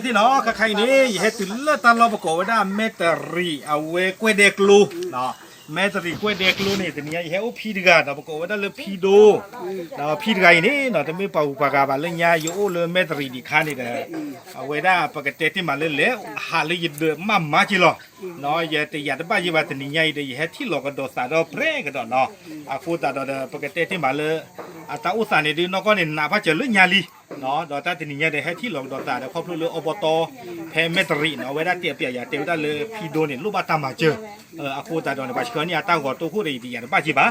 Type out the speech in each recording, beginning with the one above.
ที่เนาะใครนี่เฮ็ดถึงเลิศตลอดประกอบได้เมตรีเอาเวกวยเด็กลูเนาะเมตรีกวยเด็กลูนี่ตัวนี้เฮ็ดพีดกาเนาะประกอบได้เลยพีโดเนาะพีดกานี่เนาะแต่ไม่เป่าปากกาบาเลยยาอยู่เลยเมตรีดีคันนี่เด้อเอาเวได้ปกติที่มาเลยแล้วหาเลยเดือมาจิหรอเนาะอย่าแต่อย่าบ้าอย่าตัวนี้ใหญ่เด้อเฮ็ดที่หลอกกันโดสาดเพรกันเนาะอาฟูตาดปกติที่มาเลยอาตาอุตสานี่ดีเนาะก็นี่นาพระเจริญญาลีเนาะดอตาตินิยาได้ให้ที่หลอกดอตาได้ครอบครัวอบตแพเมตรีเนาะเวลาเตียเปียอย่าเตียวได้เลยพี่โดนี่ลูกบ้าตามมาเจออาคูตาดอนบาชกนี่อาตาก็ตัวคู่ได้ดีอย่างบ้าจีบ้า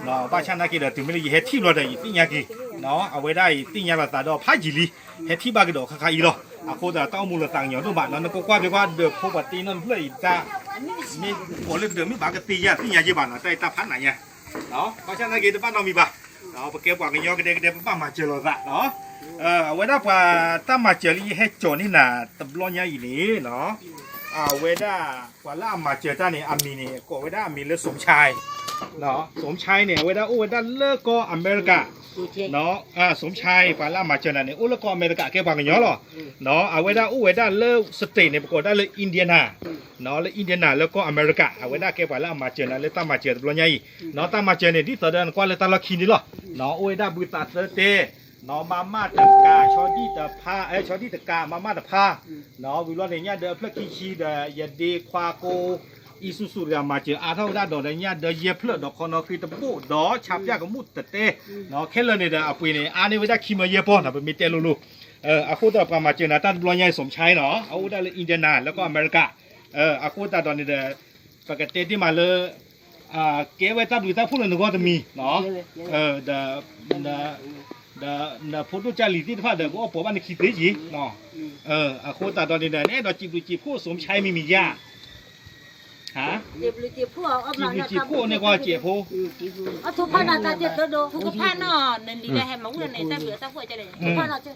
เนาะบ้าชนะกี่เดือดถึงไม่ได้ให้ที่หลอกได้ติยากี่เนาะเอาไว้ได้ติยาละตาดอพาจิลีให้ที่บ้ากี่ดอกคาอีหรออาคูตาต้องมูลต่างอย่างตัวบ้านนั้นก็กว่าไปว่าเดือดพบตีนั่นเพื่ออีจ้ามีคนเลือกเดือดมีบ้ากตียาติยาจีบ้านแต่ตาพันไหนเนี่ยเนาะบ้าชนะกี่บ้านเรามีบ้าเนาะเก็บกว่ากันยอกันเด็กบ้านมาเจอเราละเนาะเวลาพอตั้มมาเจอรี่ให้โจนี่น่ะตบล้อนยาอีนี่เนาะเวลาพอละมาเจอจ้าเนี่ยอามีนี่ก็เวลามีเลือดสมชายเนาะสมชายเนี่ยเวลาเลิกก็อเมริกาเนาะสมชายพอละมาเจอน่ะเนี่ยเลิกก็อเมริกาเก็บกว่ากันยอหรอเนาะเวลาเลิกสเตทเนี่ยปรากฏได้เลยอินเดียนาเนาะแล้วอินเดียนาแล้วก็อเมริกาเวลาเก็บพอละมาเจอน่ะเลยตั้มมาเจอตบล้อนยาอีเนาะตั้มมาเจอเนี่ยที่ตอนนั้นก็เลยตลอดคินี่หรอเนาะเวลาบุตรเตเนาะมาตะกาชอดีตะพาชอดีตะกามาตะพาเนาะวิโรจน์เนี่ยเดอเพลกิชีเดยเดควาโกอิสุสุรามาเจออาเท่าได้ดอกเนี่ยเดเยเพลดอกคอนอฟิตะปูดอฉับยากมุดตะเตเนาะแค่เลยเนี่ยอปุยเนี่ยอันนี้เวลาคิมาเยปอนนะเป็นมิเตลูอาคูตะประมาเจอนะตันบลอยใหญ่สมชายเนาะเอาได้เลยอินเดียนาแล้วก็อเมริกาอาคูตะตอนนี้เดปกติที่มาเลยเกวตับหรือตับพูดเลยนึกว่าจะมีเนาะเดพูดจารีที่พาเดก็เอาผมอันนี้คิดได้จีเนาะอาโคตาตอนนี้เดเนี่ยดอจีบผู้สมชายไม่มียาฮะจีบผู้เอามา จีบผู้เนี่ยก็เจีบผู้เอาทุกพันอาจจะเจ็บตัวโด ทุกผ้านอนนั่นดีได้ให้มาวุ่นในแต่เบื่อแต่หัวจะเลย ทุกพันอาจจะ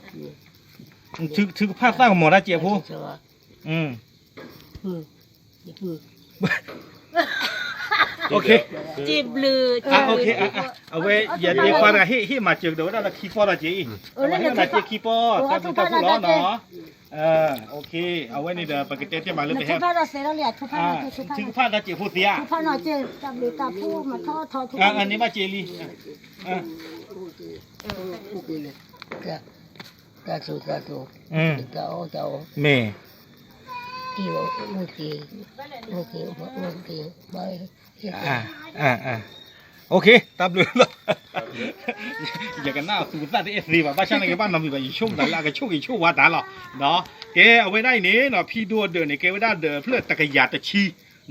ถึงภาคใต้ของหมอได้เจีบผู้โอเคจีบลือโอเคเอาไว้อย่าเรียกว่าอะไรให้มาเจอเดี๋ยวเราคีปอร์จีเอาไว้มาเจอคีปอร์แต่เป็นตาผู้ร้อนเนาะโอเคเอาไว้ในเดี๋ยวปกติที่มาเริ่มไปให้ทุกพันเราเสร็จแล้วเนี่ยทุกพันถึงภาคเราเจีบผู้เสียทุกพันเราเจ็บตับหรือตับผู้มาทอทุกอันนี้มาเจลีตาสุตาโอเมที่ว่าเมื่อกี้ไปโอเคตับเลยละอย่ากันหน้าสูตรตัดเอสซีบ้านช่างในบ้านเรามีแบบช่วงแต่ละก็ช่วงอีกช่วงวัดแต่ละเนาะแกเอาไว้ได้เนี่ยเนาะพี่ดูเดินเนี่ยแกไว้ได้เดินเพื่อตะกยาตะชี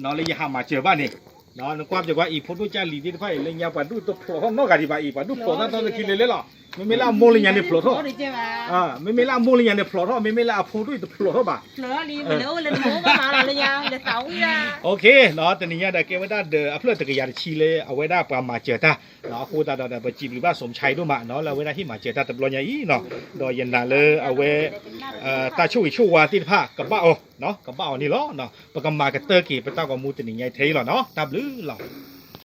เนาะเลยอย่าหามาเจอบ้านนี่เนาะนึกว่าจะว่าอีพุทธเจ้าลีที่ไฟเลยอย่าปะดูตัวโผล่ข้างนอกกันดีป่ะอีปะดูโผล่นั่นตอนกินเลยหรอไม่ล่าโมลิยันเนี่ยโผล่ท่อไม่ล่าโมลิยันเนี่ยโผล่ท่อไม่ล่าโผล่ด้วยตัวโผล่ท่อบ่ะโผล่ลีไปแล้วเลยโม้มาเลยยังเดี๋ยวเสาร์โอเคเนาะตอนนี้เนี่ยเด็กเกว่าได้เดินเพื่อตะกยาชีเลยเอาไว้ได้ประมาเจอตาเนาะคู่ตาเดินไปจีบหรือว่าสมชัยด้วยมาเนาะเราไว้ได้ที่มาเจอตาตะบลอยยี่เนาะโดยยันนาเลยเอาไว้ตาช่วยช่วยวาที่ผ้ากับบ้าเนาะกับบ้านี่ล้อเนาะประกำมากระเตอร์กี่ไปต้ากับมูตนี่ไงเทหรอเนาะตับลือหรอ